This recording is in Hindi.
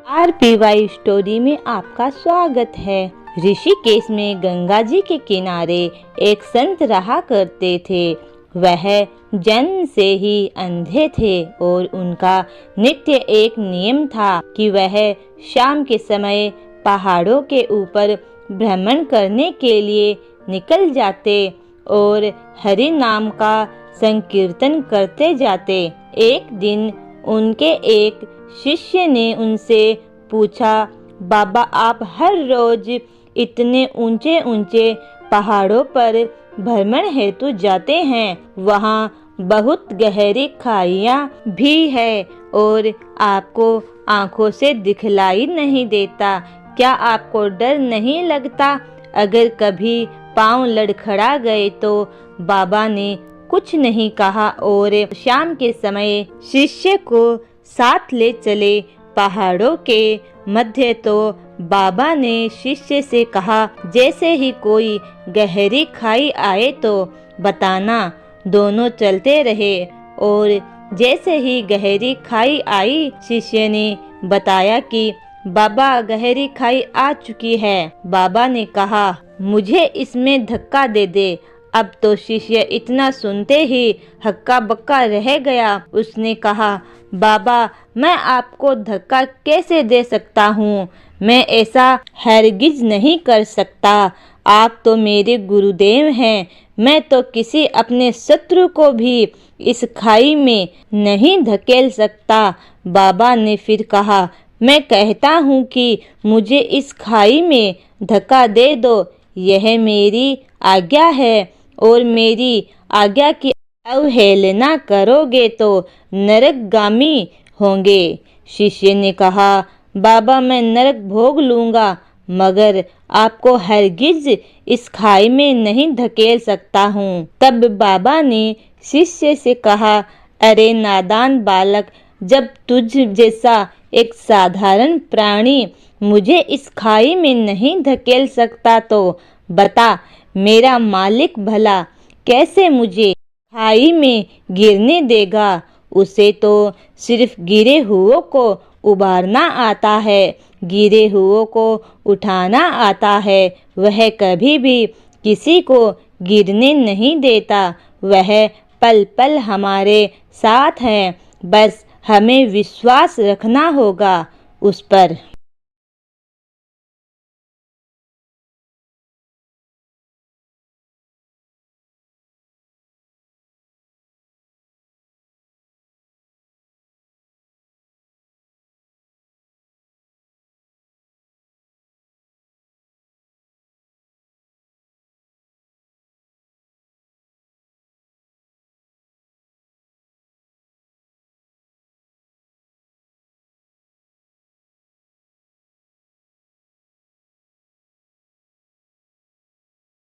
RPY स्टोरी में आपका स्वागत है। ऋषिकेश में गंगा जी के किनारे एक संत रहा करते थे। वह जन्म से ही अंधे थे और उनका नित्य एक नियम था कि वह शाम के समय पहाड़ों के ऊपर भ्रमण करने के लिए निकल जाते और हरि नाम का संकीर्तन करते जाते। एक दिन उनके एक शिष्य ने उनसे पूछा, बाबा आप हर रोज इतने ऊंचे ऊंचे पहाड़ों पर भ्रमण हेतु जाते हैं, वहाँ बहुत गहरी खाइयाँ भी है और आपको आंखों से दिखलाई नहीं देता, क्या आपको डर नहीं लगता? अगर कभी पांव लड़खड़ा गए तो बाबा ने कुछ नहीं कहा और शाम के समय शिष्य को साथ ले चले। पहाड़ों के मध्य तो बाबा ने शिष्य से कहा, जैसे ही कोई गहरी खाई आए तो बताना। दोनों चलते रहे और जैसे ही गहरी खाई आई, शिष्य ने बताया कि बाबा गहरी खाई आ चुकी है। बाबा ने कहा, मुझे इसमें धक्का दे दे। अब तो शिष्य इतना सुनते ही हक्का बक्का रह गया। उसने कहा, बाबा मैं आपको धक्का कैसे दे सकता हूँ, मैं ऐसा हरगिज नहीं कर सकता। आप तो मेरे गुरुदेव हैं, मैं तो किसी अपने शत्रु को भी इस खाई में नहीं धकेल सकता। बाबा ने फिर कहा, मैं कहता हूँ कि मुझे इस खाई में धक्का दे दो, यह मेरी आज्ञा है और मेरी आज्ञा की अवहेलना करोगे तो नरकगामी होंगे। शिष्य ने कहा, बाबा मैं नरक भोग लूँगा, मगर आपको हरगिज इस खाई में नहीं धकेल सकता हूँ। तब बाबा ने शिष्य से कहा, अरे नादान बालक, जब तुझ जैसा एक साधारण प्राणी मुझे इस खाई में नहीं धकेल सकता तो बता मेरा मालिक भला कैसे मुझे खाई में गिरने देगा? उसे तो सिर्फ गिरे हुओं को उबारना आता है, गिरे हुओं को उठाना आता है। वह कभी भी किसी को गिरने नहीं देता। वह पल पल हमारे साथ है, बस हमें विश्वास रखना होगा उस पर।